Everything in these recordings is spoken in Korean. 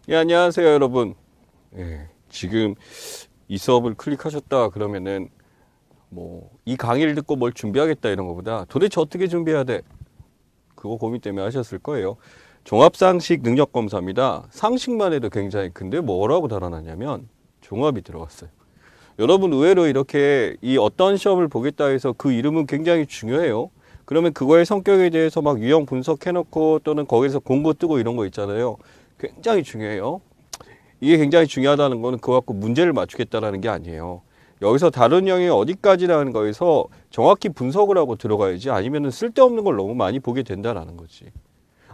예, 안녕하세요, 여러분. 예, 지금 이 수업을 클릭하셨다 그러면은 이 강의를 듣고 뭘 준비하겠다 이런 것보다 도대체 어떻게 준비해야 돼? 그거 고민 때문에 하셨을 거예요. 종합상식 능력검사입니다. 상식만 해도 굉장히 큰데 뭐라고 달아놨냐면 종합이 들어갔어요. 여러분 의외로 이렇게 이 어떤 시험을 보겠다 해서 그 이름은 굉장히 중요해요. 그러면 그거의 성격에 대해서 막 유형 분석해놓고 또는 거기서 공고 뜨고 이런 거 있잖아요. 굉장히 중요해요. 이게 굉장히 중요하다는 거는 그거 갖고 문제를 맞추겠다라는 게 아니에요. 여기서 다른 영역이 어디까지라는 거에서 정확히 분석을 하고 들어가야지 아니면 쓸데없는 걸 너무 많이 보게 된다라는 거지.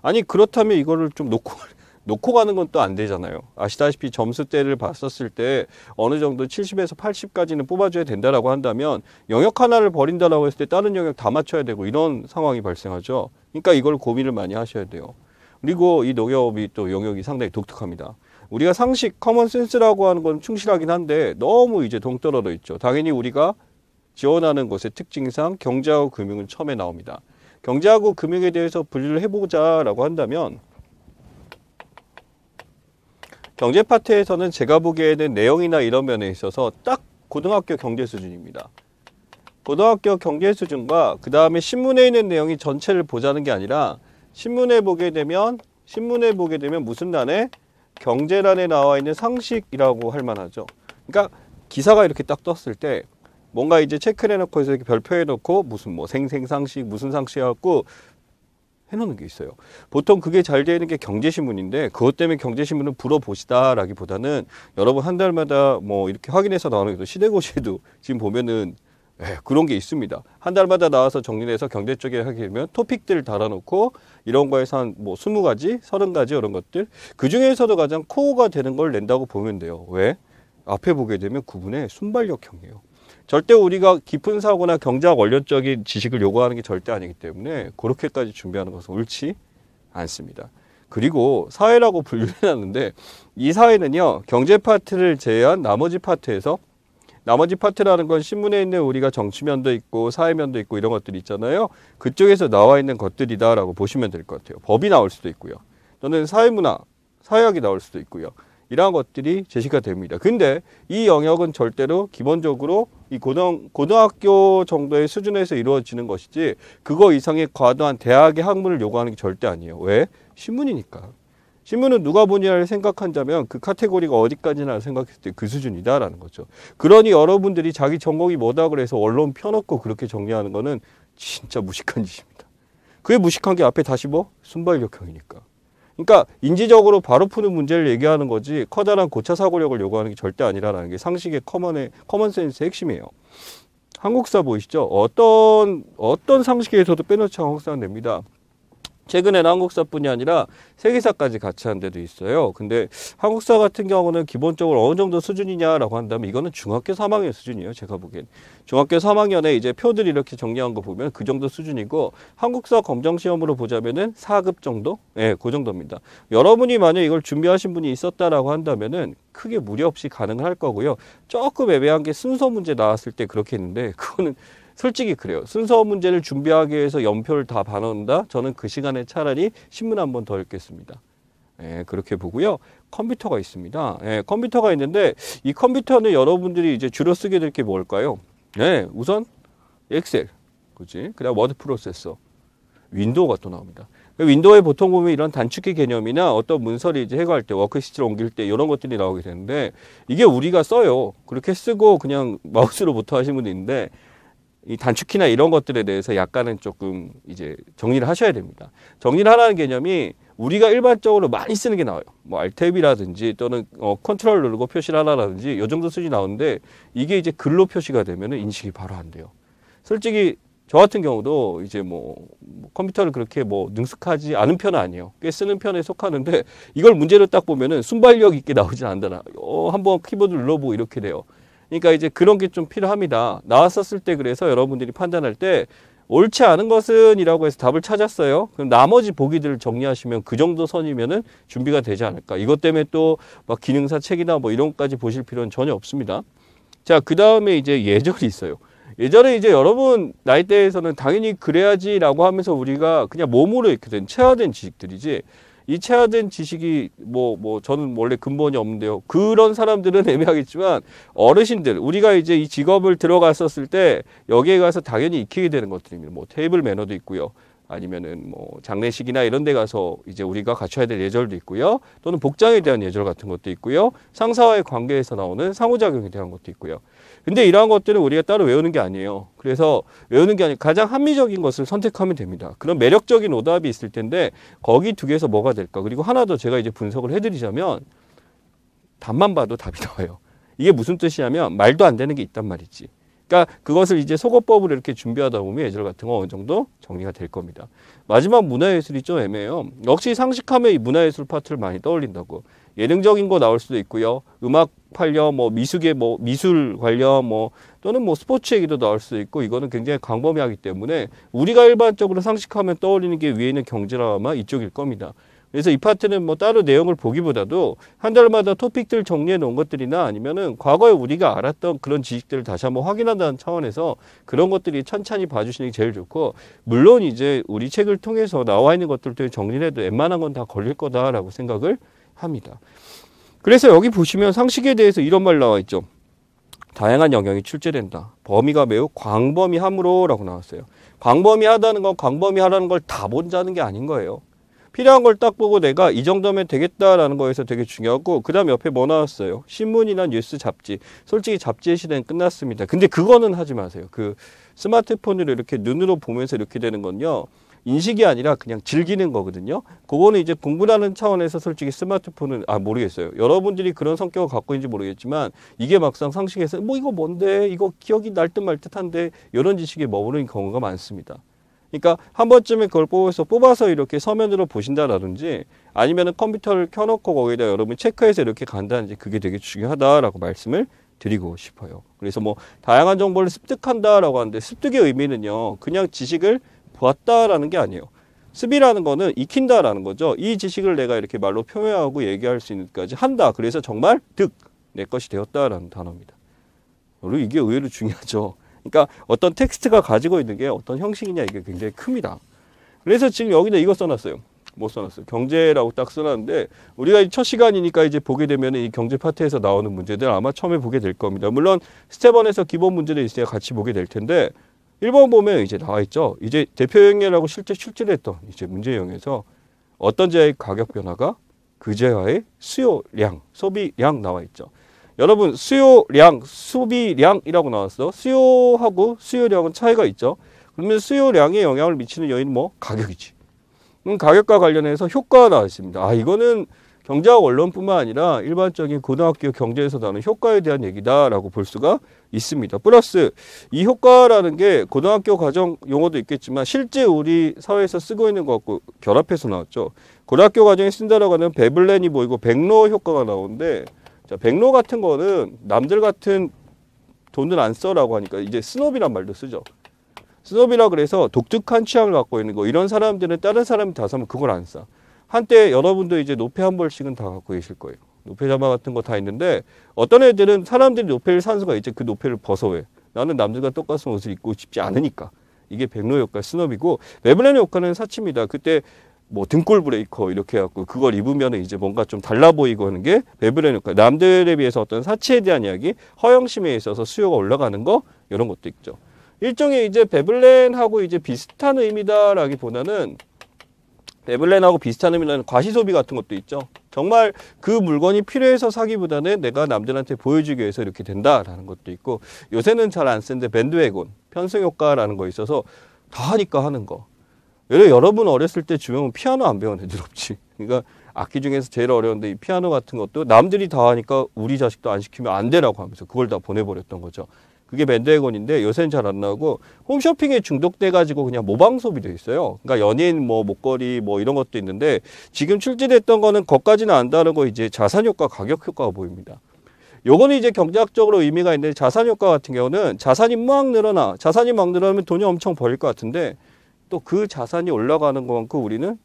아니 그렇다면 이거를 좀 놓고 가는 건 또 안 되잖아요. 아시다시피 점수대를 봤었을 때 어느 정도 70에서 80까지는 뽑아줘야 된다라고 한다면 영역 하나를 버린다라고 했을 때 다른 영역 다 맞춰야 되고 이런 상황이 발생하죠. 그러니까 이걸 고민을 많이 하셔야 돼요. 그리고 이 농협이 또 영역이 상당히 독특합니다. 우리가 상식, 커먼센스라고 하는 건 충실하긴 한데 너무 이제 동떨어져 있죠. 당연히 우리가 지원하는 것의 특징상 경제하고 금융은 처음에 나옵니다. 경제하고 금융에 대해서 분류를 해보자라고 한다면 경제 파트에서는 제가 보기에는 내용이나 이런 면에 있어서 딱 고등학교 경제 수준입니다. 고등학교 경제 수준과 그 다음에 신문에 있는 내용이 전체를 보자는 게 아니라 신문에 보게 되면 무슨 단에 경제란에 나와 있는 상식이라고 할 만하죠. 그러니까 기사가 이렇게 딱 떴을 때 뭔가 이제 체크를 해놓고 이렇게 별표해놓고 무슨 생생상식 무슨 상식 해갖고 해놓는 게 있어요. 보통 그게 잘 되는 게 경제신문인데 그것 때문에 경제신문을 불어보시다라기보다는 여러분 한 달마다 이렇게 확인해서 나오는 게 시대고시에도 지금 보면은 그런 게 있습니다. 한 달마다 나와서 정리해서 경제 쪽에 하게 되면 토픽들 달아놓고 이런 거에서 한 20가지, 30가지 이런 것들 그 중에서도 가장 코어가 되는 걸 낸다고 보면 돼요. 왜? 앞에 보게 되면 구분의 순발력형이에요. 절대 우리가 깊은 사고나 경제학 원론적인 지식을 요구하는 게 절대 아니기 때문에 그렇게까지 준비하는 것은 옳지 않습니다. 그리고 사회라고 분류를 해놨는데 이 사회는요 경제 파트를 제외한 나머지 파트라는 건 신문에 있는 우리가 정치면도 있고 사회면도 있고 이런 것들이 있잖아요. 그쪽에서 나와 있는 것들이다라고 보시면 될 것 같아요. 법이 나올 수도 있고요. 또는 사회문화, 사회학이 나올 수도 있고요. 이러한 것들이 제시가 됩니다. 근데 이 영역은 절대로 기본적으로 이 고등학교 정도의 수준에서 이루어지는 것이지 그거 이상의 과도한 대학의 학문을 요구하는 게 절대 아니에요. 왜? 신문이니까. 신문은 누가 보냐를 생각한다면 그 카테고리가 어디까지나 생각했을 때 그 수준이다라는 거죠. 그러니 여러분들이 자기 전공이 뭐다 그래서 언론 펴놓고 그렇게 정리하는 거는 진짜 무식한 짓입니다. 그게 무식한 게 앞에 다시 순발력형이니까. 그러니까 인지적으로 바로 푸는 문제를 얘기하는 거지 커다란 고차 사고력을 요구하는 게 절대 아니라는 게 상식의 커먼센스의 핵심이에요. 한국사 보이시죠? 어떤 상식에서도 빼놓지 않고 한국사는 됩니다. 최근에는 한국사뿐이 아니라 세계사까지 같이 한 데도 있어요. 근데 한국사 같은 경우는 기본적으로 어느 정도 수준이냐라고 한다면 이거는 중학교 3학년 수준이에요. 제가 보기엔. 중학교 3학년에 이제 표들 이렇게 정리한 거 보면 그 정도 수준이고 한국사 검정시험으로 보자면은 4급 정도? 네, 그 정도입니다. 여러분이 만약 이걸 준비하신 분이 있었다라고 한다면은 크게 무리 없이 가능할 거고요. 조금 애매한 게 순서 문제 나왔을 때 그렇게 했는데 그거는 솔직히 그래요. 순서 문제를 준비하기 위해서 연표를 다 봐놓는다? 저는 그 시간에 차라리 신문 한 번 더 읽겠습니다. 예, 그렇게 보고요. 컴퓨터가 있습니다. 예, 컴퓨터가 있는데 이 컴퓨터는 여러분들이 이제 주로 쓰게 될 게 뭘까요? 네, 우선 엑셀, 그렇지? 그다음 워드 프로세서, 윈도우가 또 나옵니다. 윈도우에 보통 보면 이런 단축키 개념이나 어떤 문서를 이제 해고할 때, 워크시트를 옮길 때 이런 것들이 나오게 되는데 이게 우리가 써요. 그렇게 쓰고 그냥 마우스로부터 하시는 분도 있는데 이 단축키나 이런 것들에 대해서 약간은 조금 이제 정리를 하셔야 됩니다. 정리를 하라는 개념이 우리가 일반적으로 많이 쓰는 게 나와요. 알탭이라든지 또는 컨트롤 누르고 표시를 하라든지 이 정도 수준이 나오는데 이게 이제 글로 표시가 되면 인식이 바로 안 돼요. 솔직히 저 같은 경우도 이제 컴퓨터를 그렇게 능숙하지 않은 편은 아니에요. 꽤 쓰는 편에 속하는데 이걸 문제로 딱 보면은 순발력 있게 나오진 않더라. 한번 키보드 눌러보고 이렇게 돼요. 그러니까 이제 그런 게 좀 필요합니다. 나왔었을 때 그래서 여러분들이 판단할 때 옳지 않은 것은 이라고 해서 답을 찾았어요. 그럼 나머지 보기들을 정리하시면 그 정도 선이면은 준비가 되지 않을까. 이것 때문에 또 기능사 책이나 이런 것까지 보실 필요는 전혀 없습니다. 자, 그 다음에 이제 예절이 있어요. 예전에 이제 여러분 나이대에서는 당연히 그래야지라고 하면서 우리가 그냥 몸으로 이렇게 된 체화된 지식들이지 이 체화된 지식이 저는 원래 근본이 없는데요. 그런 사람들은 애매하겠지만 어르신들, 우리가 이제 이 직업을 들어갔었을 때 여기에 가서 당연히 익히게 되는 것들입니다. 뭐 테이블 매너도 있고요. 아니면은 뭐 장례식이나 이런 데 가서 이제 우리가 갖춰야 될 예절도 있고요. 또는 복장에 대한 예절 같은 것도 있고요. 상사와의 관계에서 나오는 상호작용에 대한 것도 있고요. 근데 이러한 것들은 우리가 따로 외우는 게 아니에요. 그래서 외우는 게 아니라 가장 합리적인 것을 선택하면 됩니다. 그런 매력적인 오답이 있을 텐데 거기 두 개에서 뭐가 될까? 그리고 하나 더 제가 이제 분석을 해드리자면 답만 봐도 답이 나와요. 이게 무슨 뜻이냐면 말도 안 되는 게 있단 말이지. 그러니까 그것을 이제 속어법으로 이렇게 준비하다 보면 예절 같은 거 어느 정도 정리가 될 겁니다. 마지막 문화예술이 좀 애매해요. 역시 상식하면 이 문화예술 파트를 많이 떠올린다고. 예능적인 거 나올 수도 있고요. 음악 관련, 미술계, 미술 관련, 또는 스포츠 얘기도 나올 수도 있고, 이거는 굉장히 광범위하기 때문에 우리가 일반적으로 상식하면 떠올리는 게 위에 있는 경제라 아마 이쪽일 겁니다. 그래서 이 파트는 따로 내용을 보기보다도 한 달마다 토픽들 정리해 놓은 것들이나 아니면은 과거에 우리가 알았던 그런 지식들을 다시 한번 확인한다는 차원에서 그런 것들이 천천히 봐주시는 게 제일 좋고, 물론 이제 우리 책을 통해서 나와 있는 것들도 정리를 해도 웬만한 건 다 걸릴 거다라고 생각을 합니다. 그래서 여기 보시면 상식에 대해서 이런 말 나와 있죠. 다양한 영역이 출제된다. 범위가 매우 광범위함으로 라고 나왔어요. 광범위하다는 건 광범위하라는 걸 다 본다는 게 아닌 거예요. 필요한 걸 딱 보고 내가 이 정도면 되겠다라는 거에서 되게 중요하고, 그 다음 옆에 뭐 나왔어요? 신문이나 뉴스, 잡지. 솔직히 잡지의 시대는 끝났습니다. 근데 그거는 하지 마세요. 그 스마트폰으로 이렇게 눈으로 보면서 이렇게 되는 건요, 인식이 아니라 그냥 즐기는 거거든요. 그거는 이제 공부라는 차원에서 솔직히 스마트폰은 모르겠어요. 여러분들이 그런 성격을 갖고 있는지 모르겠지만 이게 막상 상식에서 이거 뭔데? 이거 기억이 날 듯 말 듯한데 이런 지식에 머무르는 경우가 많습니다. 그러니까 한 번쯤에 그걸 뽑아서 이렇게 서면으로 보신다라든지 아니면은 컴퓨터를 켜놓고 거기다 여러분이 체크해서 이렇게 간다든지 그게 되게 중요하다라고 말씀을 드리고 싶어요. 그래서 다양한 정보를 습득한다라고 하는데 습득의 의미는요, 그냥 지식을 보았다라는 게 아니에요. 습이라는 거는 익힌다라는 거죠. 이 지식을 내가 이렇게 말로 표현하고 얘기할 수 있는까지 한다. 그래서 정말 내 것이 되었다라는 단어입니다. 그리고 이게 의외로 중요하죠. 그러니까 어떤 텍스트가 가지고 있는 게 어떤 형식이냐 이게 굉장히 큽니다. 그래서 지금 여기다 이거 써놨어요. 뭐 써놨어요? 경제라고 딱 써놨는데 우리가 첫 시간이니까 이제 보게 되면 이 경제 파트에서 나오는 문제들 아마 처음에 보게 될 겁니다. 물론 스텝 1에서 기본 문제들 있어야 같이 보게 될 텐데 1번 보면 이제 나와 있죠. 이제 대표행위라고 실제 출제를 했던 이제 문제형에서 어떤 제의 가격 변화가 그 제와의 수요량, 소비량 나와 있죠. 여러분 수요량, 소비량이라고 나왔어. 수요하고 수요량은 차이가 있죠. 그러면 수요량에 영향을 미치는 요인은 가격이지. 가격과 관련해서 효과가 나와 있습니다. 이거는 경제학 원론뿐만 아니라 일반적인 고등학교 경제에서 나오는 효과에 대한 얘기다라고 볼 수가 있습니다. 플러스 이 효과라는 게 고등학교 과정 용어도 있겠지만 실제 우리 사회에서 쓰고 있는 것과 결합해서 나왔죠. 고등학교 과정에 쓴다라고 하는 베블렌이 보이고 백로 효과가 나오는데, 자, 백로 같은 거는 남들 같은 돈을 안 써라고 하니까 이제 스노비란 말도 쓰죠. 스노비라 그래서 독특한 취향을 갖고 있는 거. 이런 사람들은 다른 사람이 다 사면 그걸 안 사. 한때 여러분도 이제 노페 한 벌씩은 다 갖고 계실 거예요. 노페 자마 같은 거 다 있는데 어떤 애들은 사람들이 노페를 산 수가 이제 그 노페를 벗어 왜? 나는 남들과 똑같은 옷을 입고 싶지 않으니까. 이게 백로 효과 스노비고, 베블렌 효과는 사치입니다. 그때 등골 브레이커 이렇게 해갖고 그걸 입으면 이제 뭔가 좀 달라 보이고 하는 게 베블렌 효과. 남들에 비해서 어떤 사치에 대한 이야기, 허영심에 있어서 수요가 올라가는 거 이런 것도 있죠. 일종의 이제 베블렌하고 이제 비슷한 의미다라기보다는 베블렌하고 비슷한 의미라는 과시소비 같은 것도 있죠. 정말 그 물건이 필요해서 사기보다는 내가 남들한테 보여주기 위해서 이렇게 된다라는 것도 있고, 요새는 잘 안 쓰는데 밴드웨곤, 편승효과라는 거 있어서 다 하니까 하는 거. 여러분 어렸을 때 주변은 피아노 안 배운 애들 없지. 그러니까 악기 중에서 제일 어려운데 이 피아노 같은 것도 남들이 다 하니까 우리 자식도 안 시키면 안 되라고 하면서 그걸 다 보내버렸던 거죠. 그게 밴드웨곤인데 요새는 잘 안 나오고 홈쇼핑에 중독돼가지고 그냥 모방 소비돼 있어요. 그러니까 연예인 목걸이 이런 것도 있는데 지금 출제됐던 거는 거기까지는 안 다르고 이제 자산효과, 가격효과가 보입니다. 요거는 이제 경제학적으로 의미가 있는데 자산효과 같은 경우는 자산이 막 늘어나. 자산이 막 늘어나면 돈이 엄청 벌릴 것 같은데 또 그 자산이 올라가는 것만큼 우리는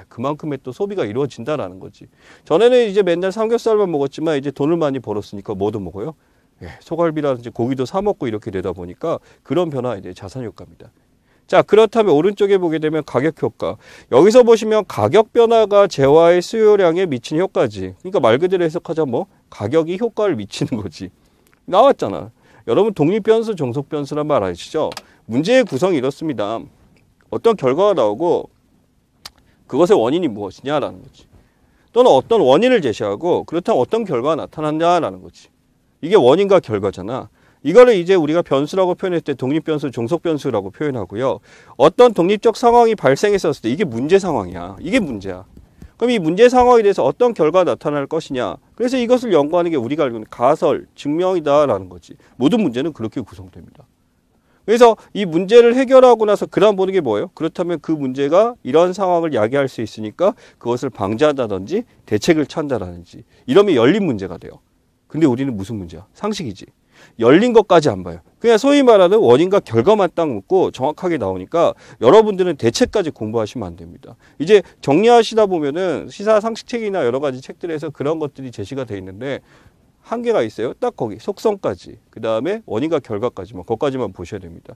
그만큼의 또 소비가 이루어진다라는 거지. 전에는 이제 맨날 삼겹살만 먹었지만 이제 돈을 많이 벌었으니까 뭐도 먹어요. 소갈비라든지 고기도 사 먹고 이렇게 되다 보니까 그런 변화에 대해 자산효과입니다. 자, 그렇다면 오른쪽에 보게 되면 가격 효과. 여기서 보시면 가격 변화가 재화의 수요량에 미치는 효과지. 그러니까 말 그대로 해석하자면 뭐 가격이 효과를 미치는 거지. 나왔잖아. 여러분 독립변수, 종속변수란 말 아시죠? 문제의 구성이 이렇습니다. 어떤 결과가 나오고 그것의 원인이 무엇이냐라는 거지. 또는 어떤 원인을 제시하고 그렇다면 어떤 결과가 나타났냐라는 거지. 이게 원인과 결과잖아. 이거를 이제 우리가 변수라고 표현할 때 독립변수, 종속변수라고 표현하고요. 어떤 독립적 상황이 발생했었을 때 이게 문제 상황이야. 이게 문제야. 그럼 이 문제 상황에 대해서 어떤 결과가 나타날 것이냐. 그래서 이것을 연구하는 게 우리가 알고 있는 가설, 증명이다라는 거지. 모든 문제는 그렇게 구성됩니다. 그래서 이 문제를 해결하고 나서 그 다음 보는 게 뭐예요? 그렇다면 그 문제가 이런 상황을 야기할 수 있으니까 그것을 방지한다든지 대책을 찾는다든지 이러면 열린 문제가 돼요. 근데 우리는 무슨 문제야? 상식이지. 열린 것까지 안 봐요. 그냥 소위 말하는 원인과 결과만 딱 묻고 정확하게 나오니까 여러분들은 대책까지 공부하시면 안 됩니다. 이제 정리하시다 보면은 시사 상식책이나 여러 가지 책들에서 그런 것들이 제시가 돼 있는데 한계가 있어요. 딱 거기 속성까지. 그 다음에 원인과 결과까지만. 그것까지만 보셔야 됩니다.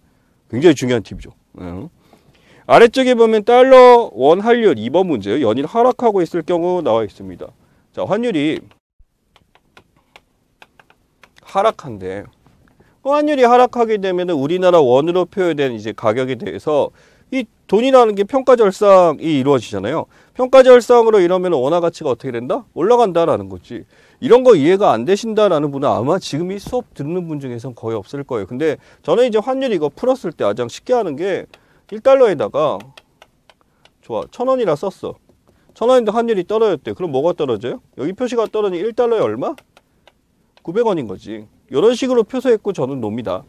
굉장히 중요한 팁이죠. 아래쪽에 보면 달러 원 환율 2번 문제요. 연일 하락하고 있을 경우 나와 있습니다. 자, 환율이 하락한데 환율이 하락하게 되면 우리나라 원으로 표현된 이제 가격에 대해서 이 돈이라는 게 평가절상이 이루어지잖아요. 평가절상으로 이러면 원화 가치가 어떻게 된다? 올라간다라는 거지. 이런 거 이해가 안 되신다라는 분은 아마 지금 이 수업 듣는 분 중에서는 거의 없을 거예요. 근데 저는 이제 환율 이거 풀었을 때 가장 쉽게 하는 게 1달러에다가 좋아 1,000원이라 썼어. 1,000원인데 환율이 떨어졌대. 그럼 뭐가 떨어져요? 여기 표시가 떨어지니 1달러에 얼마? 900원인 거지. 이런 식으로 표시했고 저는 놉니다.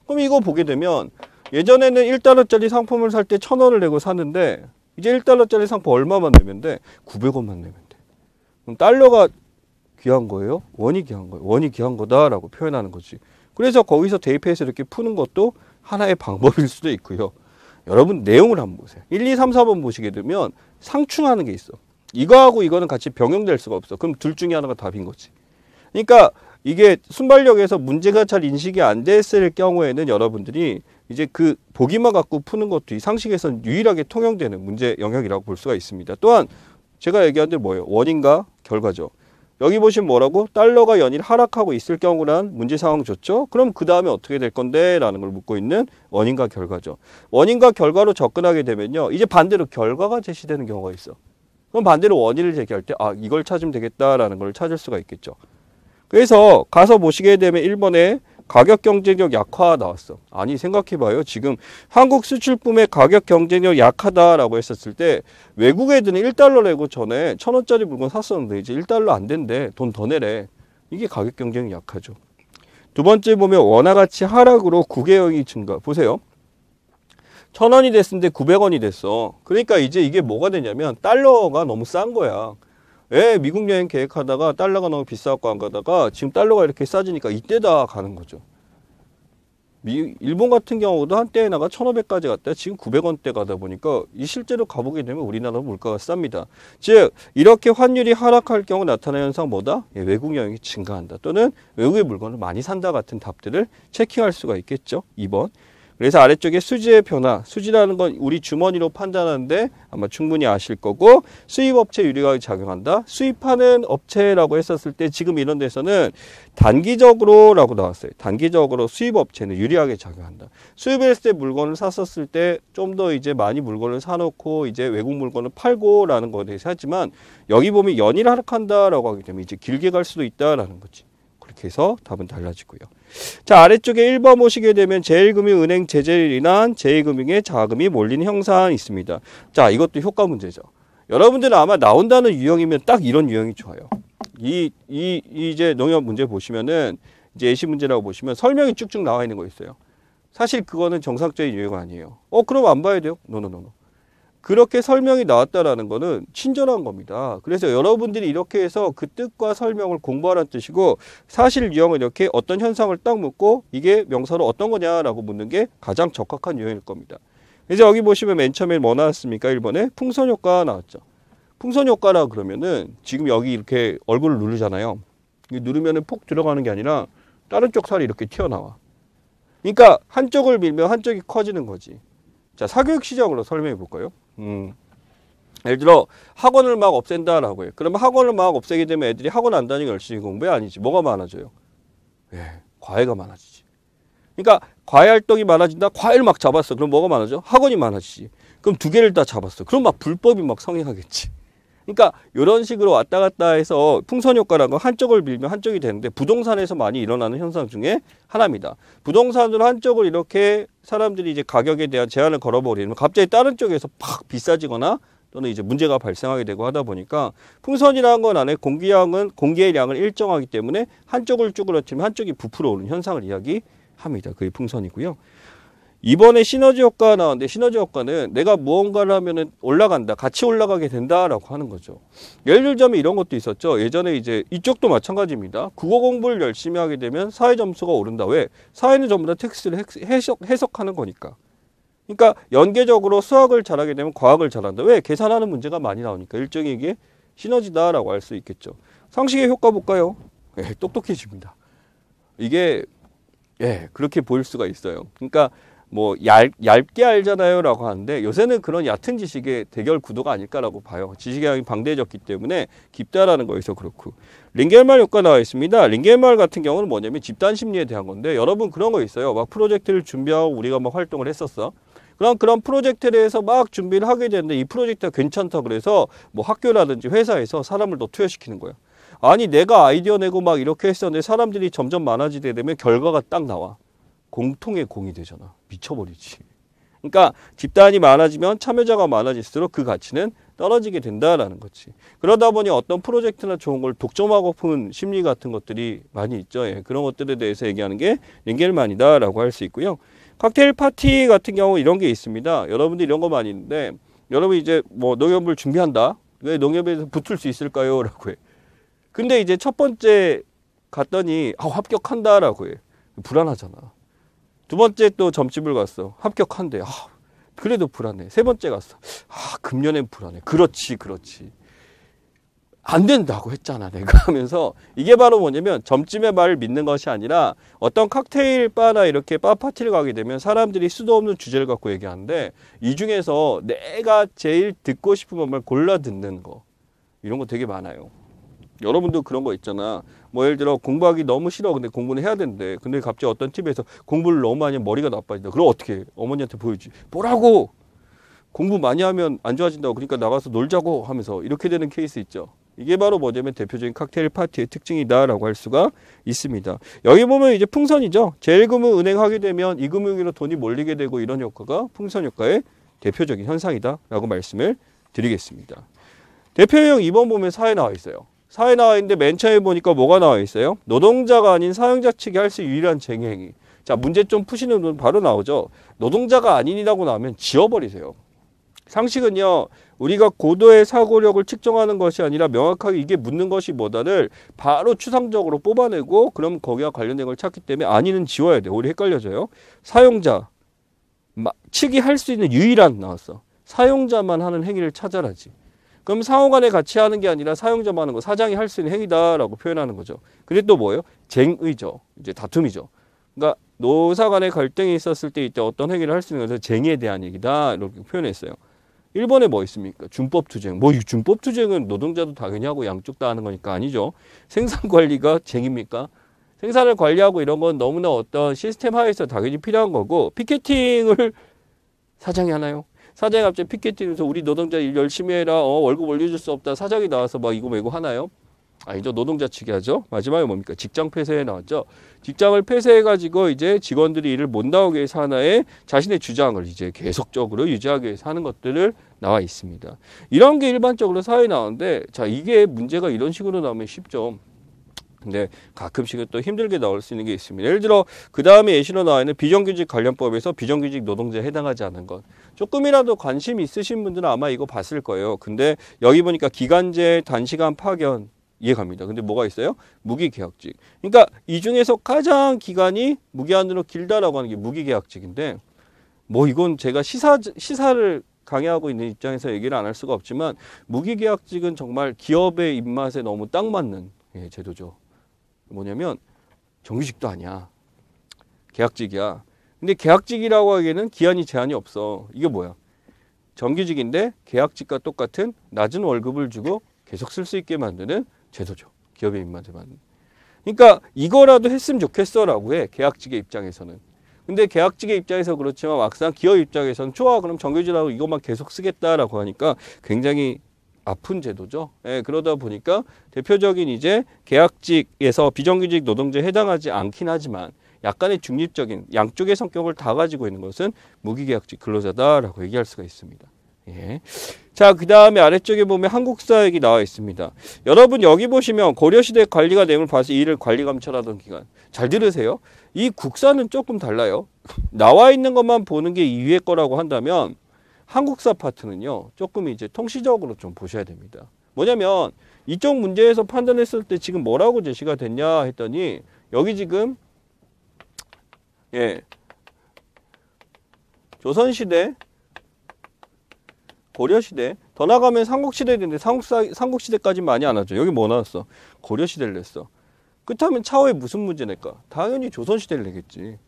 그럼 이거 보게 되면 예전에는 1달러짜리 상품을 살 때 1,000원을 내고 샀는데 이제 1달러짜리 상품 얼마만 내면 돼? 900원만 내면 돼. 그럼 달러가 귀한 거예요? 원이 귀한 거예요? 원이 귀한 거다라고 표현하는 거지. 그래서 거기서 대입해서 이렇게 푸는 것도 하나의 방법일 수도 있고요. 여러분 내용을 한번 보세요. 1, 2, 3, 4번 보시게 되면 상충하는 게 있어. 이거하고 이거는 같이 병용될 수가 없어. 그럼 둘 중에 하나가 답인 거지. 그러니까 이게 순발력에서 문제가 잘 인식이 안 됐을 경우에는 여러분들이 이제 그 보기만 갖고 푸는 것도 이 상식에서는 유일하게 통용되는 문제 영역이라고 볼 수가 있습니다. 또한 제가 얘기한 대로 뭐예요? 원인과 결과죠. 여기 보시면 뭐라고? 달러가 연일 하락하고 있을 경우란 문제 상황 좋죠? 그럼 그 다음에 어떻게 될 건데? 라는 걸 묻고 있는 원인과 결과죠. 원인과 결과로 접근하게 되면요. 이제 반대로 결과가 제시되는 경우가 있어. 그럼 반대로 원인을 제기할 때 아 이걸 찾으면 되겠다라는 걸 찾을 수가 있겠죠. 그래서 가서 보시게 되면 1번에 가격 경쟁력 약화 나왔어. 아니 생각해봐요. 지금 한국 수출품의 가격 경쟁력 약하다라고 했었을 때 외국 애들은 1달러 내고 전에 1,000원짜리 물건 샀었는데 이제 1달러 안 된대. 돈 더 내래. 이게 가격 경쟁이 약하죠. 두 번째 보면 원화 가치 하락으로 국외여행이 증가. 보세요. 1,000원이 됐는데 900원이 됐어. 그러니까 이제 이게 뭐가 되냐면 달러가 너무 싼 거야. 왜 미국 여행 계획하다가 달러가 너무 비싸고 안 가다가 지금 달러가 이렇게 싸지니까 이때다 가는 거죠. 일본 같은 경우도 한때에 나가 1,500까지 갔다 지금 900원대 가다 보니까 이 실제로 가보게 되면 우리나라 물가가 쌉니다. 즉 이렇게 환율이 하락할 경우 나타나는 현상 뭐다? 외국 여행이 증가한다. 또는 외국의 물건을 많이 산다 같은 답들을 체킹할 수가 있겠죠. 2번. 그래서 아래쪽에 수지의 변화, 수지라는 건 우리 주머니로 판단하는데 아마 충분히 아실 거고 수입업체 유리하게 작용한다. 수입하는 업체라고 했었을 때 지금 이런 데서는 단기적으로 라고 나왔어요. 단기적으로 수입업체는 유리하게 작용한다. 수입했을 때 물건을 샀었을 때 좀 더 이제 많이 물건을 사놓고 이제 외국 물건을 팔고 라는 거에 대해서 하지만 여기 보면 연일 하락한다라고 하게 되면 이제 길게 갈 수도 있다라는 거지. 그렇게 해서 답은 달라지고요. 자, 아래쪽에 1번 보시게 되면 제1금융은행 제재를 인한 제2금융의 자금이 몰리는 형상이 있습니다. 자, 이것도 효과 문제죠. 여러분들은 아마 나온다는 유형이면 딱 이런 유형이 좋아요. 이제 농협 문제 보시면은 이제 예시 문제라고 보시면 설명이 쭉쭉 나와 있는 거 있어요. 사실 그거는 정상적인 유형 아니에요. 그럼 안 봐야 돼요? 노노노노. 그렇게 설명이 나왔다라는 거는 친절한 겁니다. 그래서 여러분들이 이렇게 해서 그 뜻과 설명을 공부하라는 뜻이고 사실 유형은 이렇게 어떤 현상을 딱 묻고 이게 명사로 어떤 거냐라고 묻는 게 가장 적합한 유형일 겁니다. 그래서 여기 보시면 맨 처음에 뭐 나왔습니까? 1번에 풍선효과 나왔죠. 풍선효과라 그러면은 지금 여기 이렇게 얼굴을 누르잖아요. 누르면은 폭 들어가는 게 아니라 다른 쪽 살이 이렇게 튀어나와. 그러니까 한쪽을 밀면 한쪽이 커지는 거지. 자, 사교육 시장으로 설명해 볼까요? 예를 들어 학원을 막 없앤다라고 해요. 그러면 학원을 막 없애게 되면 애들이 학원 안 다니고 열심히 공부해? 아니지. 뭐가 많아져요? 예, 과외가 많아지지. 그러니까 과외 활동이 많아진다. 과외를 막 잡았어. 그럼 뭐가 많아져? 학원이 많아지지. 그럼 두 개를 다 잡았어. 그럼 막 불법이 막 성행하겠지. 그러니까 이런 식으로 왔다 갔다 해서 풍선 효과라는 거 한쪽을 밀면 한쪽이 되는데 부동산에서 많이 일어나는 현상 중에 하나입니다. 부동산으로 한쪽을 이렇게 사람들이 이제 가격에 대한 제한을 걸어버리면 갑자기 다른 쪽에서 팍 비싸지거나 또는 이제 문제가 발생하게 되고 하다 보니까 풍선이라는 건 안에 공기의 양을 일정하기 때문에 한쪽을 쭈그러뜨리면 한쪽이 부풀어 오는 현상을 이야기합니다. 그게 풍선이고요. 이번에 시너지 효과가 나왔는데 시너지 효과는 내가 무언가를 하면은 올라간다, 같이 올라가게 된다라고 하는 거죠. 예를 들자면 이런 것도 있었죠. 예전에 이제 이쪽도 마찬가지입니다. 국어 공부를 열심히 하게 되면 사회 점수가 오른다. 왜? 사회는 전부 다 텍스트를 해석하는 거니까. 그러니까 연계적으로 수학을 잘하게 되면 과학을 잘한다. 왜? 계산하는 문제가 많이 나오니까. 일종의 이게 시너지다라고 할 수 있겠죠. 상식의 효과 볼까요? 예, 똑똑해집니다. 이게 그렇게 보일 수가 있어요. 그러니까 뭐 얇게 알잖아요 라고 하는데 요새는 그런 얕은 지식의 대결 구도가 아닐까라고 봐요. 지식의 양이 방대해졌기 때문에 깊다라는 거에서 그렇고. 링겔말 효과 나와 있습니다. 링겔말 같은 경우는 뭐냐면 집단 심리에 대한 건데 여러분 그런 거 있어요. 막 프로젝트를 준비하고 우리가 막 활동을 했었어. 그런 프로젝트에 대해서 막 준비를 하게 되는데 이 프로젝트가 괜찮다 그래서 뭐 학교라든지 회사에서 사람을 더 투여시키는 거예요. 아니 내가 아이디어 내고 막 이렇게 했었는데 사람들이 점점 많아지게 되면 결과가 딱 나와. 공통의 공이 되잖아. 미쳐버리지. 그러니까 집단이 많아지면 참여자가 많아질수록 그 가치는 떨어지게 된다라는 거지. 그러다 보니 어떤 프로젝트나 좋은 걸 독점하고픈 심리 같은 것들이 많이 있죠. 예, 그런 것들에 대해서 얘기하는 게 링겔만이다라고 할 수 있고요. 칵테일 파티 같은 경우 이런 게 있습니다. 여러분들 이런 거 많이 있는데 여러분 이제 뭐 농협을 준비한다. 왜 농협에서 붙을 수 있을까요? 라고 해. 근데 이제 첫 번째 갔더니 합격한다라고 해. 불안하잖아. 두 번째 또 점집을 갔어. 합격한대. 그래도 불안해. 세 번째 갔어. 금년엔 불안해. 그렇지. 안 된다고 했잖아 내가 하면서 이게 바로 뭐냐면 점집의 말을 믿는 것이 아니라 어떤 칵테일 바나 이렇게 바 파티를 가게 되면 사람들이 수도 없는 주제를 갖고 얘기하는데 이 중에서 내가 제일 듣고 싶은 것만 골라 듣는 거 이런 거 되게 많아요. 여러분도 그런 거 있잖아. 뭐 예를 들어 공부하기 너무 싫어. 근데 공부는 해야 된대. 근데 갑자기 어떤 TV에서 공부를 너무 많이 하면 머리가 나빠진다. 그럼 어떻게 해? 어머니한테 보여주지. 뭐라고? 공부 많이 하면 안 좋아진다고. 그러니까 나가서 놀자고 하면서 이렇게 되는 케이스 있죠. 이게 바로 뭐냐면 대표적인 칵테일 파티의 특징이다라고 할 수가 있습니다. 여기 보면 이제 풍선이죠. 제일금은 은행 하게 되면 이 금융위로 돈이 몰리게 되고 이런 효과가 풍선 효과의 대표적인 현상이다라고 말씀을 드리겠습니다. 대표형 2번 보면 사회 나와 있어요. 사회 나와 있는데 맨 처음에 보니까 뭐가 나와 있어요? 노동자가 아닌 사용자 측이 할 수 유일한 쟁행위. 자, 문제 좀 푸시는 분 바로 나오죠. 노동자가 아닌이라고 나오면 지워버리세요. 상식은요. 우리가 고도의 사고력을 측정하는 것이 아니라 명확하게 이게 묻는 것이 뭐다를 바로 추상적으로 뽑아내고 그럼 거기와 관련된 걸 찾기 때문에 아니는 지워야 돼요. 우리 헷갈려져요. 사용자 측이 할 수 있는 유일한 나왔어. 사용자만 하는 행위를 찾아라지. 그럼 상호간에 같이 하는 게 아니라 사용자만 하는 거 사장이 할 수 있는 행위다라고 표현하는 거죠. 그게 또 뭐예요? 쟁의죠. 이제 다툼이죠. 그러니까 노사 간의 갈등이 있었을 때 이때 어떤 행위를 할 수 있는 것을 쟁의에 대한 얘기다 이렇게 표현했어요. 1번에 뭐 있습니까? 준법투쟁. 뭐 이 준법투쟁은 노동자도 당연히 하고 양쪽 다 하는 거니까 아니죠. 생산관리가 쟁입니까? 생산을 관리하고 이런 건 너무나 어떤 시스템 하에서 당연히 필요한 거고 피케팅을 사장이 하나요? 사장이 갑자기 피켓팅에서 우리 노동자 일 열심히 해라. 월급 올려줄 수 없다. 사장이 나와서 막 이거 메고 하나요? 아니죠. 노동자 측이 하죠. 마지막에 뭡니까? 직장 폐쇄에 나왔죠. 직장을 폐쇄해가지고 이제 직원들이 일을 못 나오게 해서 하나의 자신의 주장을 이제 계속적으로 유지하기 위해서 하는 것들을 나와 있습니다. 이런 게 일반적으로 사회에 나오는데 자 이게 문제가 이런 식으로 나오면 쉽죠. 근데 가끔씩은 또 힘들게 나올 수 있는 게 있습니다. 예를 들어 그 다음에 예시로 나와 있는 비정규직 관련법에서 비정규직 노동자에 해당하지 않은 것. 조금이라도 관심 있으신 분들은 아마 이거 봤을 거예요. 근데 여기 보니까 기간제 단시간 파견 이해갑니다. 근데 뭐가 있어요? 무기계약직. 그러니까 이 중에서 가장 기간이 무기한으로 길다라고 하는 게 무기계약직인데 뭐 이건 제가 시사를 강의하고 있는 입장에서 얘기를 안 할 수가 없지만 무기계약직은 정말 기업의 입맛에 너무 딱 맞는 제도죠. 뭐냐면 정규직도 아니야. 계약직이야. 근데 계약직이라고 하기에는 기한이 제한이 없어. 이게 뭐야? 정규직인데 계약직과 똑같은 낮은 월급을 주고 계속 쓸 수 있게 만드는 제도죠. 기업의 입맛에 맞는. 그러니까 이거라도 했으면 좋겠어라고 해. 계약직의 입장에서는. 근데 계약직의 입장에서 그렇지만 막상 기업 입장에서는 좋아, 그럼 정규직하고 이것만 계속 쓰겠다라고 하니까 굉장히 아픈 제도죠. 예, 그러다 보니까 대표적인 이제 계약직에서 비정규직 노동자에 해당하지 않긴 하지만 약간의 중립적인 양쪽의 성격을 다 가지고 있는 것은 무기계약직 근로자다라고 얘기할 수가 있습니다. 예. 자, 그 다음에 아래쪽에 보면 한국사역이 나와 있습니다. 여러분 여기 보시면 고려시대 관리가 내용을 봐서 이를 관리감찰하던 기간. 잘 들으세요. 이 국사는 조금 달라요. 나와 있는 것만 보는 게 이 위에 거라고 한다면 한국사 파트는요, 조금 이제 통시적으로 좀 보셔야 됩니다. 뭐냐면 이쪽 문제에서 판단했을 때 지금 뭐라고 제시가 됐냐 했더니 여기 지금 예, 조선시대, 고려시대, 더 나가면 삼국시대 되는데 삼국시대까지 많이 안 하죠. 여기 뭐 나왔어? 고려시대를 냈어. 그렇다면 차후에 무슨 문제 낼까? 당연히 조선시대를 내겠지.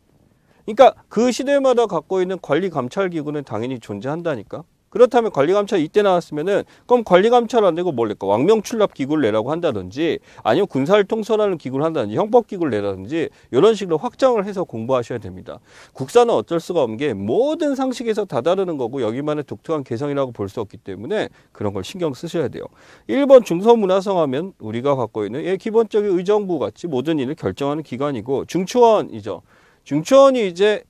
그러니까 그 시대마다 갖고 있는 관리감찰기구는 당연히 존재한다니까. 그렇다면 관리감찰 이때 나왔으면은 그럼 관리감찰 안 되고 뭘 낼까? 왕명출납기구를 내라고 한다든지 아니면 군사를 통솔하는 기구를 한다든지 형법기구를 내라든지 이런 식으로 확장을 해서 공부하셔야 됩니다. 국사는 어쩔 수가 없는 게 모든 상식에서 다 다르는 거고 여기만의 독특한 개성이라고 볼 수 없기 때문에 그런 걸 신경 쓰셔야 돼요. 1번 중서문화성 하면 우리가 갖고 있는 기본적인 의정부 같이 모든 일을 결정하는 기관이고 중추원이죠. 중추원이 이제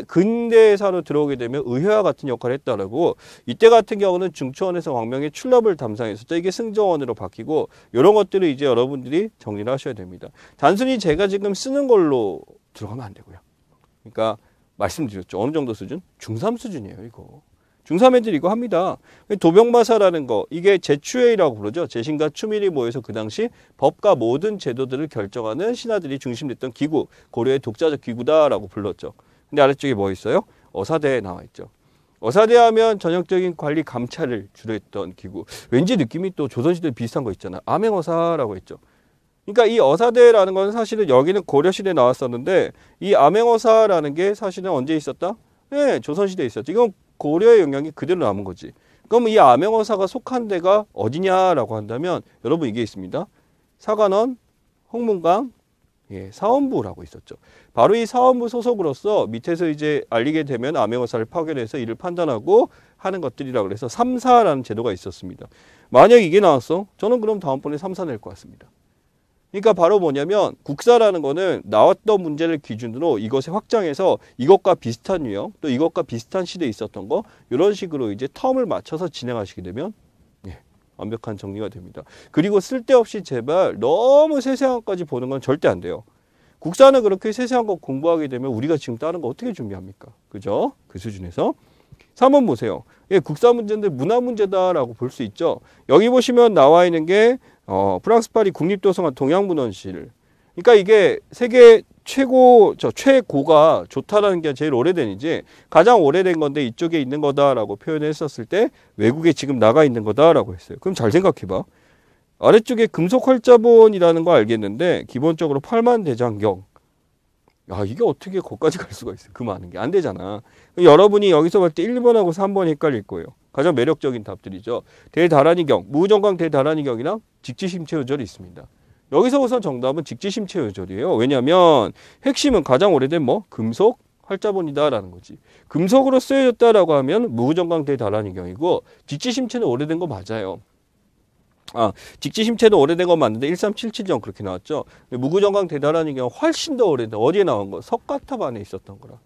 근대사로 들어오게 되면 의회와 같은 역할을 했다라고 이때 같은 경우는 중추원에서 왕명의 출납을 담당했었죠. 이게 승정원으로 바뀌고 이런 것들을 이제 여러분들이 정리를 하셔야 됩니다. 단순히 제가 지금 쓰는 걸로 들어가면 안 되고요. 그러니까 말씀드렸죠. 어느 정도 수준? 중3 수준이에요, 이거. 중3 애들이 이거 합니다. 도병마사라는 거, 이게 제추회의라고 부르죠. 제신과 추밀이 모여서 그 당시 법과 모든 제도들을 결정하는 신하들이 중심됐던 기구, 고려의 독자적 기구다라고 불렀죠. 근데 아래쪽에 뭐 있어요? 어사대에 나와 있죠. 어사대 하면 전형적인 관리 감찰을 주로 했던 기구. 왠지 느낌이 또 조선시대 비슷한 거 있잖아. 암행어사라고 했죠. 그러니까 이 어사대라는 건 사실은 여기는 고려시대에 나왔었는데 이 암행어사라는 게 사실은 언제 있었다? 네, 조선시대에 있었죠. 이건 고려의 영향이 그대로 남은 거지. 그럼 이 암행어사가 속한 데가 어디냐라고 한다면 여러분 이게 있습니다. 사관원, 홍문강, 사원부라고 있었죠. 바로 이 사원부 소속으로서 밑에서 이제 알리게 되면 암행어사를 파견해서 이를 판단하고 하는 것들이라고 해서 3사라는 제도가 있었습니다. 만약 이게 나왔어? 저는 그럼 다음번에 3사 낼 것 같습니다. 그러니까 바로 뭐냐면 국사라는 거는 나왔던 문제를 기준으로 이것에 확장해서 이것과 비슷한 유형 또 이것과 비슷한 시대에 있었던 거 이런 식으로 이제 텀을 맞춰서 진행하시게 되면 완벽한 정리가 됩니다. 그리고 쓸데없이 제발 너무 세세한 것까지 보는 건 절대 안 돼요. 국사는 그렇게 세세한 거 공부하게 되면 우리가 지금 다른 거 어떻게 준비합니까? 그죠? 그 수준에서. 3번 보세요. 국사 문제인데 문화 문제다라고 볼 수 있죠. 여기 보시면 나와 있는 게 프랑스 파리 국립도서관 동양문헌실. 그러니까 이게 세계 최고가 좋다라는 게 제일 오래된이지 가장 오래된 건데 이쪽에 있는 거다라고 표현했었을 때 외국에 지금 나가 있는 거다라고 했어요. 그럼 잘 생각해봐. 아래쪽에 금속활자본이라는 거 알겠는데 기본적으로 8만 대장경. 야, 이게 어떻게 거기까지 갈 수가 있어요? 그 많은 게 안 되잖아. 여러분이 여기서 볼 때 1번하고 3번이 헷갈릴 거예요. 가장 매력적인 답들이죠. 대다란이경, 무정강 대다란이경이랑 직지심체요절이 있습니다. 여기서 우선 정답은 직지심체요절이에요. 왜냐하면 핵심은 가장 오래된 금속 활자본이다라는 거지. 금속으로 쓰여졌다라고 하면 무정강 대다란이경이고 직지심체는 오래된 거 맞아요. 직지심체는 오래된 건 맞는데 1377년 그렇게 나왔죠. 무구정강 대다란이경 훨씬 더 오래된 어디에 나온 거? 석가탑 안에 있었던 거라.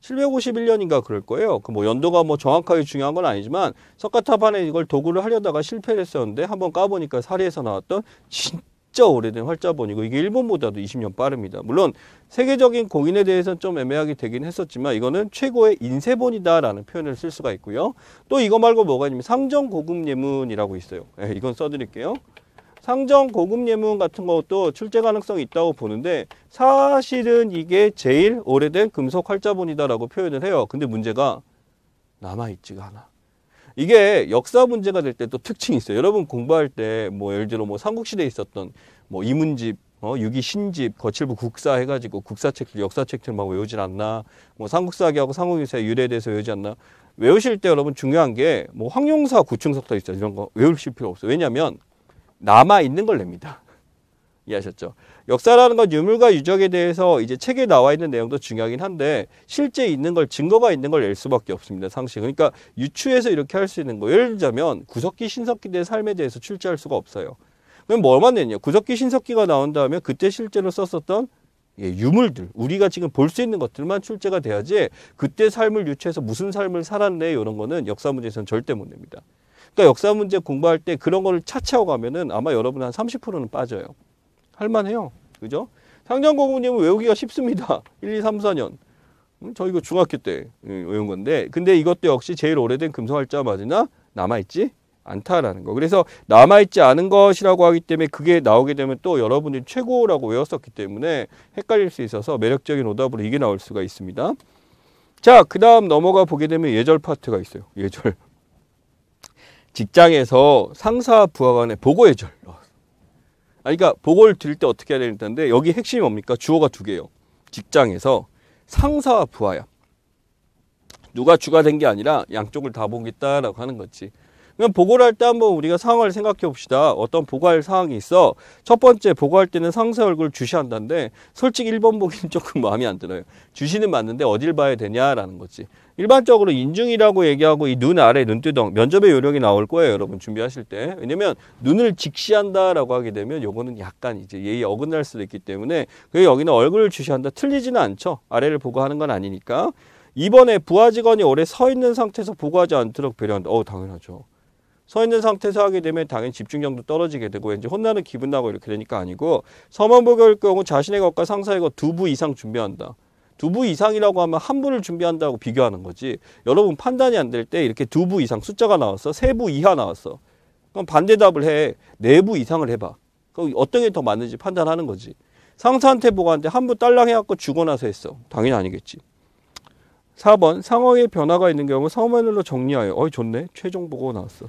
751년인가 그럴 거예요. 그 연도가 정확하게 중요한 건 아니지만 석가탑 안에 이걸 도구를 하려다가 실패를 했었는데 한번 까보니까 사리에서 나왔던 진짜 오래된 활자본이고 이게 일본보다도 20년 빠릅니다. 물론 세계적인 공인에 대해서는 좀 애매하게 되긴 했었지만 이거는 최고의 인쇄본이다라는 표현을 쓸 수가 있고요. 또 이거 말고 뭐가 있냐면 상정고급예문이라고 있어요. 이건 써드릴게요. 상정고급예문 같은 것도 출제 가능성이 있다고 보는데 사실은 이게 제일 오래된 금속 활자본이다라고 표현을 해요. 근데 문제가 남아있지가 않아. 이게 역사 문제가 될 때 또 특징이 있어요. 여러분 공부할 때 예를 들어 삼국시대에 있었던 이문집 유기 신집, 거칠부 국사 해가지고 국사책들, 역사책들 막 외우질 않나? 뭐 삼국사기하고 삼국유사의 유래에 대해서 외우지 않나? 외우실 때 여러분 중요한 게 뭐 황룡사 구충석도 있어요. 이런 거 외우실 필요 없어요. 왜냐하면 남아 있는 걸 냅니다. 이해하셨죠? 역사라는 건 유물과 유적에 대해서 이제 책에 나와 있는 내용도 중요하긴 한데 실제 있는 걸 증거가 있는 걸 낼 수밖에 없습니다. 상식. 그러니까 유추해서 이렇게 할 수 있는 거. 예를 들자면 구석기 신석기들의 삶에 대해서 출제할 수가 없어요. 그럼 뭐만 냈냐? 구석기 신석기가 나온 다음에 그때 실제로 썼었던 유물들, 우리가 지금 볼 수 있는 것들만 출제가 돼야지 그때 삶을 유추해서 무슨 삶을 살았네 이런 거는 역사 문제에서는 절대 못 냅니다. 그러니까 역사 문제 공부할 때 그런 거를 차치하고 가면은 아마 여러분 한 30%는 빠져요. 할만해요. 그죠? 상정고구님은 외우기가 쉽습니다. 1, 2, 3, 4년. 저 이거 중학교 때 외운 건데 근데 이것도 역시 제일 오래된 금성활자 맞으나 남아있지 않다라는 거. 그래서 남아있지 않은 것이라고 하기 때문에 그게 나오게 되면 또 여러분이 최고라고 외웠었기 때문에 헷갈릴 수 있어서 매력적인 오답으로 이게 나올 수가 있습니다. 자, 그 다음 넘어가 보게 되면 예절 파트가 있어요. 예절. 직장에서 상사 부하 간의 보고 예절. 그러니까 보고를 드릴 때 어떻게 해야 되는데 여기 핵심이 뭡니까? 주어가 두 개예요. 직장에서 상사와 부하야. 누가 주가 된 게 아니라 양쪽을 다 보겠다라고 하는 거지. 그럼 보고를 할 때 한번 우리가 상황을 생각해 봅시다. 어떤 보고할 상황이 있어. 첫 번째 보고할 때는 상사 얼굴을 주시한다는데 솔직히 1번 보기는 조금 마음에 안 들어요. 주시는 맞는데 어딜 봐야 되냐라는 거지. 일반적으로 인중이라고 얘기하고 이 눈 아래 눈두덩 면접의 요령이 나올 거예요. 여러분 준비하실 때. 왜냐면 눈을 직시한다라고 하게 되면 요거는 약간 이제 예의 어긋날 수도 있기 때문에 여기는 얼굴을 주시한다. 틀리지는 않죠. 아래를 보고 하는 건 아니니까. 2번에 부하 직원이 오래 서 있는 상태에서 보고하지 않도록 배려한다. 당연하죠. 서 있는 상태에서 하게 되면 당연히 집중력도 떨어지게 되고 왠지 혼나는 기분 나고 이렇게 되니까 아니고 서면 보고일 경우 자신의 것과 상사의 것 2부 이상 준비한다. 2부 이상이라고 하면 1부를 준비한다고 비교하는 거지. 여러분 판단이 안 될 때 이렇게 2부 이상 숫자가 나왔어. 3부 이하 나왔어. 그럼 반대답을 해. 4부 이상을 해봐. 그럼 어떤 게 더 맞는지 판단하는 거지. 상사한테 보고하는데 1부 딸랑 해갖고 주고 나서 했어. 당연히 아니겠지. 4번 상황의 변화가 있는 경우 서면으로 정리하여. 좋네. 최종 보고 나왔어.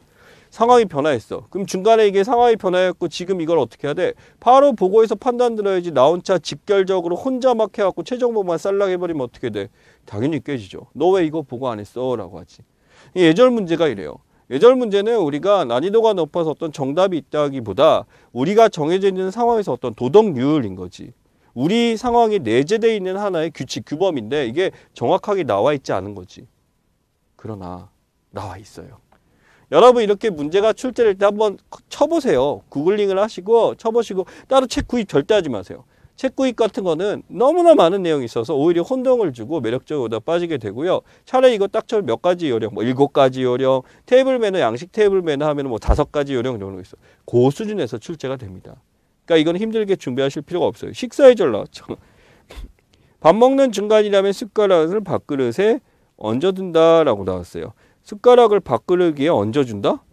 상황이 변화했어. 그럼 중간에 이게 상황이 변화했고 지금 이걸 어떻게 해야 돼? 바로 보고에서 판단 들어야지. 나 혼자 직결적으로 혼자 막 해갖고 최종 보고만 쌀랑해버리면 어떻게 돼? 당연히 깨지죠. 너 왜 이거 보고 안 했어? 라고 하지. 예절 문제가 이래요. 예절 문제는 우리가 난이도가 높아서 어떤 정답이 있다기보다 우리가 정해져 있는 상황에서 어떤 도덕률인 거지. 우리 상황이 내재되어 있는 하나의 규칙, 규범인데 이게 정확하게 나와 있지 않은 거지. 그러나 나와 있어요. 여러분 이렇게 문제가 출제될 때 한번 쳐보세요. 구글링을 하시고 쳐보시고 따로 책 구입 절대 하지 마세요. 책 구입 같은 거는 너무나 많은 내용이 있어서 오히려 혼동을 주고 매력적으로 빠지게 되고요. 차라리 이거 딱 쳐 몇 가지 요령, 7가지 요령, 테이블 매너, 양식 테이블 매너 하면 5가지 요령 정도 있어. 그 수준에서 출제가 됩니다. 그러니까 이건 힘들게 준비하실 필요가 없어요. 식사 예절 나왔죠. 밥 먹는 중간이라면 숟가락을 밥그릇에 얹어둔다라고 나왔어요. 숟가락을 밥그릇 위에 얹어준다?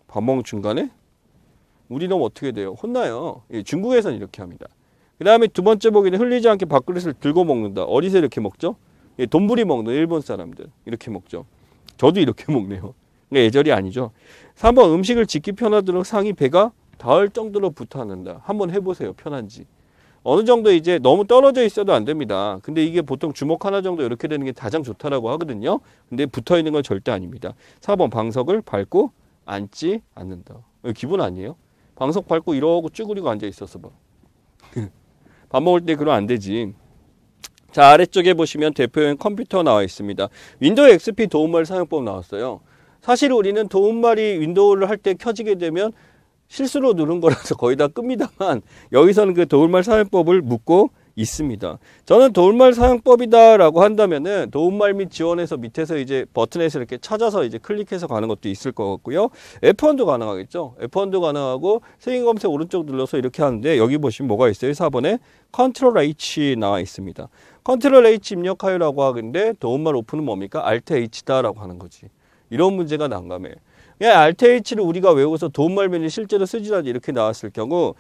밥 먹는 중간에? 우리는 어떻게 돼요? 혼나요. 중국에서는 이렇게 합니다. 그 다음에 두 번째 보기는 흘리지 않게 밥그릇을 들고 먹는다. 어디서 이렇게 먹죠? 돈부리 먹는 일본 사람들. 이렇게 먹죠. 저도 이렇게 먹네요. 그러니까 예절이 아니죠. 3번 음식을 짓기 편하도록 상이 배가 닿을 정도로 붙어 앉는다. 한번 해보세요. 편한지. 어느 정도 이제 너무 떨어져 있어도 안 됩니다. 근데 이게 보통 주먹 하나 정도 이렇게 되는 게 가장 좋다라고 하거든요. 근데 붙어 있는 건 절대 아닙니다. 4번 방석을 밟고 앉지 않는다. 기분 아니에요? 방석 밟고 이러고 쭈그리고 앉아 있었어 봐. 밥 먹을 때 그러면 안 되지. 자, 아래쪽에 보시면 대표용 컴퓨터 나와 있습니다. 윈도우 XP 도움말 사용법 나왔어요. 사실 우리는 도움말이 윈도우를 할 때 켜지게 되면 실수로 누른 거라서 거의 다 끕니다만 여기서는 그 도움말 사용법을 묻고 있습니다. 저는 도움말 사용법이다라고 한다면은 도움말 및 지원해서 밑에서 이제 버튼에서 이렇게 찾아서 이제 클릭해서 가는 것도 있을 것 같고요. F1도 가능하겠죠. F1도 가능하고 세임 검색 오른쪽 눌러서 이렇게 하는데 여기 보시면 뭐가 있어요? 4번에 컨트롤 H 나와 있습니다. 컨트롤 H 입력하여라고 하는데 도움말 오픈은 뭡니까? Alt H다라고 하는 거지. 이런 문제가 난감해. Alt H를 우리가 외워서 도움말 메뉴 실제로 쓰지 않지 이렇게 나왔을 경우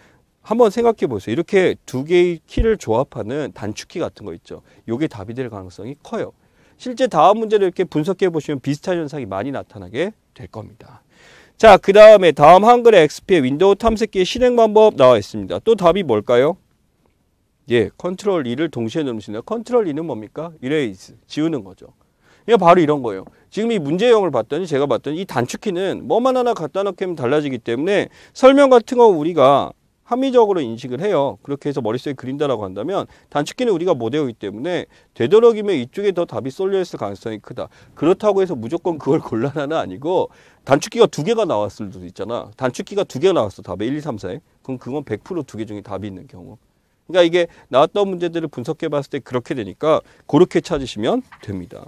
한번 생각해 보세요. 이렇게 두 개의 키를 조합하는 단축키 같은 거 있죠. 이게 답이 될 가능성이 커요. 실제 다음 문제를 이렇게 분석해 보시면 비슷한 현상이 많이 나타나게 될 겁니다. 자, 그 다음에 다음 한글의 XP의 윈도우 탐색기의 실행 방법 나와 있습니다. 또 답이 뭘까요? 예, 컨트롤 E를 동시에 누르시네요. 컨트롤 E는 뭡니까? 이레이즈, 지우는 거죠. 이게 바로 이런 거예요. 지금 이 문제형을 봤더니 제가 봤더니 이 단축키는 뭐만 하나 갖다 놓으면 달라지기 때문에 설명 같은 거 우리가 합리적으로 인식을 해요. 그렇게 해서 머릿속에 그린다라고 한다면 단축키는 우리가 못 외우기 때문에 되도록이면 이쪽에 더 답이 쏠려 있을 가능성이 크다. 그렇다고 해서 무조건 그걸 골라라는 아니고 단축키가 2개가 나왔을 수도 있잖아. 단축키가 2개가 나왔어. 답에 1, 2, 3, 4에. 그럼 그건 100% 2개 중에 답이 있는 경우. 그러니까 이게 나왔던 문제들을 분석해 봤을 때 그렇게 되니까 그렇게 찾으시면 됩니다.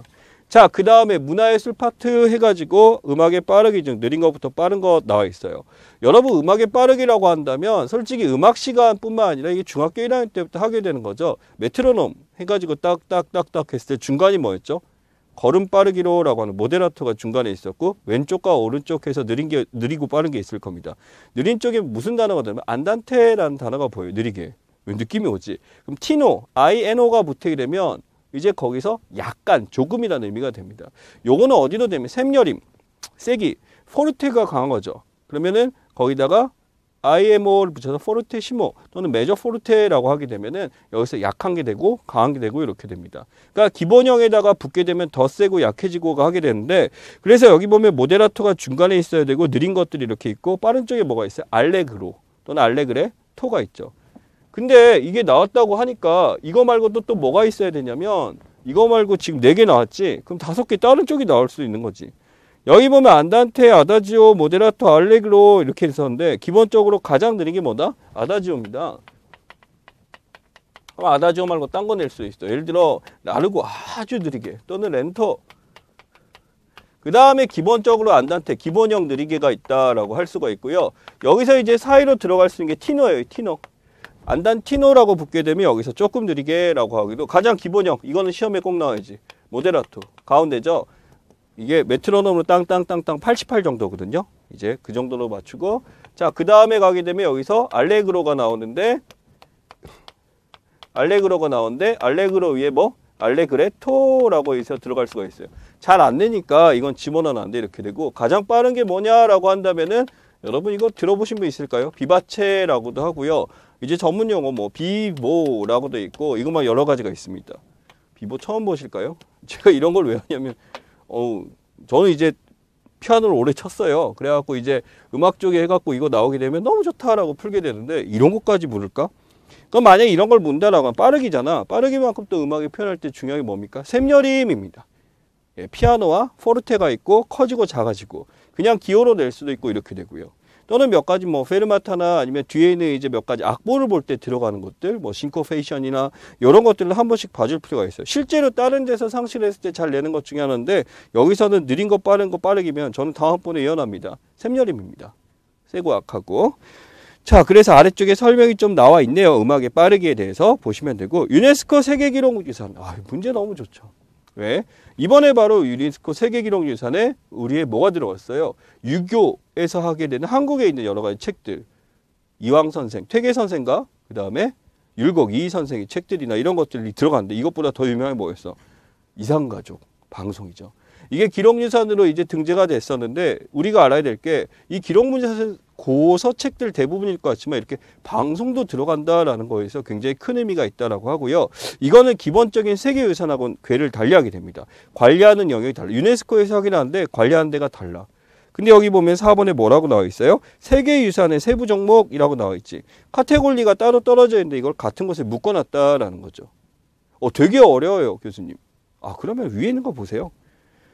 자, 그 다음에 문화예술 파트 해가지고 음악의 빠르기 중 느린 것부터 빠른 것 나와 있어요. 여러분 음악의 빠르기라고 한다면 솔직히 음악 시간뿐만 아니라 이게 중학교 1학년 때부터 하게 되는 거죠. 메트로놈 해가지고 딱딱딱딱 했을 때 중간이 뭐였죠? 걸음 빠르기로라고 하는 모데라토가 중간에 있었고 왼쪽과 오른쪽 해서 느리고 빠른 게 있을 겁니다. 느린 쪽에 무슨 단어가 되면 안단테라는 단어가 보여요. 느리게. 느낌이 오지. 그럼 티노, INO가 붙게 되면 이제 거기서 약간 조금이라는 의미가 됩니다. 요거는 어디로 되면 샘여림, 세기, 포르테가 강한 거죠. 그러면은 거기다가 IMO를 붙여서 포르테시모 또는 메저 포르테라고 하게 되면은 여기서 약한 게 되고 강한 게 되고 이렇게 됩니다. 그러니까 기본형에다가 붙게 되면 더 세고 약해지고가 하게 되는데 그래서 여기 보면 모데라토가 중간에 있어야 되고 느린 것들이 이렇게 있고 빠른 쪽에 뭐가 있어요? 알레그로 또는 알레그레 토가 있죠. 근데 이게 나왔다고 하니까 이거 말고도 또 뭐가 있어야 되냐면 이거 말고 지금 4개 나왔지? 그럼 5개 다른 쪽이 나올 수도 있는 거지. 여기 보면 안단테, 아다지오, 모데라토, 알레그로 이렇게 있었는데 기본적으로 가장 느린 게 뭐다? 아다지오입니다. 그럼 아다지오 말고 딴 거 낼 수 있어. 예를 들어 라르고 아주 느리게 또는 렌토. 그 다음에 기본적으로 안단테, 기본형 느리게가 있다라고 할 수가 있고요. 여기서 이제 사이로 들어갈 수 있는 게 티노예요. 티노. 안단티노라고 붙게 되면 여기서 조금 느리게라고 하기도 가장 기본형. 이거는 시험에 꼭 나와야지. 모데라토. 가운데죠. 이게 메트로놈으로 땅땅땅땅 88 정도거든요. 이제 그 정도로 맞추고 자, 그 다음에 가게 되면 여기서 알레그로가 나오는데 알레그로 위에 뭐? 알레그레토라고 해서 들어갈 수가 있어요. 잘 안 되니까 이건 집어넣으면 안 돼. 이렇게 되고 가장 빠른 게 뭐냐라고 한다면은 여러분 이거 들어보신 분 있을까요? 비바체라고도 하고요. 이제 전문 용어 뭐 비보라고도 있고 이거 막 여러 가지가 있습니다. 비보 처음 보실까요? 제가 이런 걸 왜 하냐면 저는 이제 피아노를 오래 쳤어요. 그래갖고 이제 음악 쪽에 해갖고 이거 나오게 되면 너무 좋다라고 풀게 되는데 이런 것까지 부를까? 그럼 만약에 이런 걸 문다라고 하면 빠르기잖아. 빠르기만큼 또 음악에 표현할 때 중요한 게 뭡니까? 샘여림입니다. 예, 피아노와 포르테가 있고 커지고 작아지고 그냥 기호로 낼 수도 있고 이렇게 되고요. 또는 몇 가지 뭐 페르마타나 아니면 뒤에 있는 이제 몇 가지 악보를 볼 때 들어가는 것들 뭐 싱코페이션이나 이런 것들을 한 번씩 봐줄 필요가 있어요. 실제로 다른 데서 상실했을 때 잘 내는 것 중에 하나인데 여기서는 느린 거 빠른 거 빠르기면 저는 다음번에 예언합니다. 샘여림입니다. 세고 악하고. 자, 그래서 아래쪽에 설명이 좀 나와 있네요. 음악의 빠르기에 대해서 보시면 되고 유네스코 세계기록유산. 문제 너무 좋죠. 왜? 이번에 바로 유네스코 세계기록유산에 우리의 뭐가 들어갔어요? 유교에서 하게 되는 한국에 있는 여러 가지 책들. 이황 선생, 퇴계 선생과 그 다음에 율곡 이희 선생의 책들이나 이런 것들이 들어갔는데 이것보다 더 유명한 게 뭐였어? 이산가족 방송이죠. 이게 기록유산으로 이제 등재가 됐었는데 우리가 알아야 될 게 이 기록유산 고서책들 대부분일 것 같지만 이렇게 방송도 들어간다라는 거에서 굉장히 큰 의미가 있다라고 하고요. 이거는 기본적인 세계유산하고는 궤를 달리하게 됩니다. 관리하는 영역이 달라. 유네스코에서 하긴 하는데 관리하는 데가 달라. 근데 여기 보면 4번에 뭐라고 나와 있어요? 세계유산의 세부 종목이라고 나와 있지. 카테고리가 따로 떨어져 있는데 이걸 같은 곳에 묶어놨다라는 거죠. 되게 어려워요, 교수님. 그러면 위에 있는 거 보세요.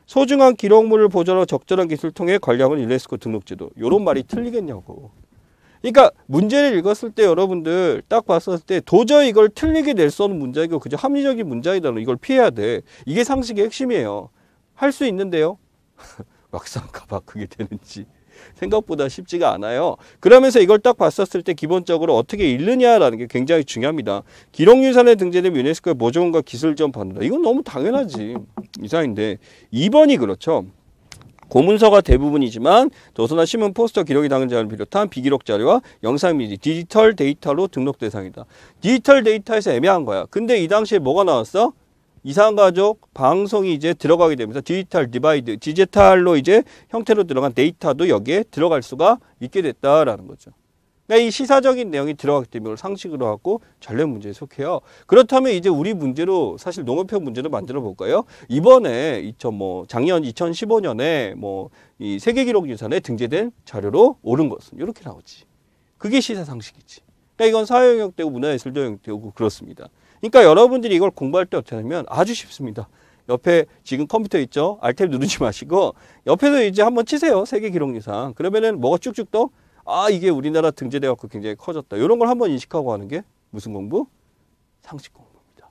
소중한 기록물을 보존하고 적절한 기술을 통해 관리하는 유네스코 등록제도. 요런 말이 틀리겠냐고. 그러니까 문제를 읽었을 때 여러분들 딱 봤을 때 도저히 이걸 틀리게 낼 수 없는 문제이고 그저 합리적인 문제이다. 이걸 피해야 돼. 이게 상식의 핵심이에요. 할 수 있는데요. 막상 가봐 그게 되는지 생각보다 쉽지가 않아요. 그러면서 이걸 딱 봤었을 때 기본적으로 어떻게 읽느냐라는 게 굉장히 중요합니다. 기록유산에 등재된 유네스코의 보존과 기술 좀 받는다. 이건 너무 당연하지. 이상인데 2번이 그렇죠. 고문서가 대부분이지만 도서나 신문, 포스터, 기록이 담긴 자료를 비롯한 비기록 자료와 영상 미디, 디지털 데이터로 등록 대상이다. 디지털 데이터에서 애매한 거야. 근데 이 당시에 뭐가 나왔어? 이산가족 방송이 이제 들어가게 되면서 디지털 디바이드, 디지털로 이제 형태로 들어간 데이터도 여기에 들어갈 수가 있게 됐다라는 거죠. 그러니까 이 시사적인 내용이 들어가기 때문에 이걸 상식으로 하고 전략 문제에 속해요. 그렇다면 이제 우리 문제로 사실 농업형 문제를 만들어 볼까요? 이번에 작년 2015년에 이 세계기록유산에 등재된 자료로 옳은 것은 이렇게 나오지. 그게 시사 상식이지. 그러니까 이건 사회 영역 되고 문화예술도 영역 되고 그렇습니다. 그러니까 여러분들이 이걸 공부할 때 어떻게 하냐면 아주 쉽습니다. 옆에 지금 컴퓨터 있죠? 알탭 누르지 마시고 옆에서 이제 한번 치세요. 세계기록유산. 그러면은 뭐가 쭉쭉 떠? 아, 이게 우리나라 등재돼 갖고 굉장히 커졌다. 이런 걸 한번 인식하고 하는 게 무슨 공부? 상식 공부입니다.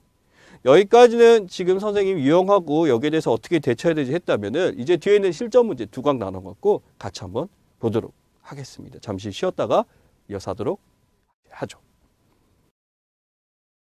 여기까지는 지금 선생님이 유용하고 여기에 대해서 어떻게 대처해야 되지 했다면은 이제 뒤에 있는 실전 문제 두 강 나눠 갖고 같이 한번 보도록 하겠습니다. 잠시 쉬었다가 이어서 하도록 하죠.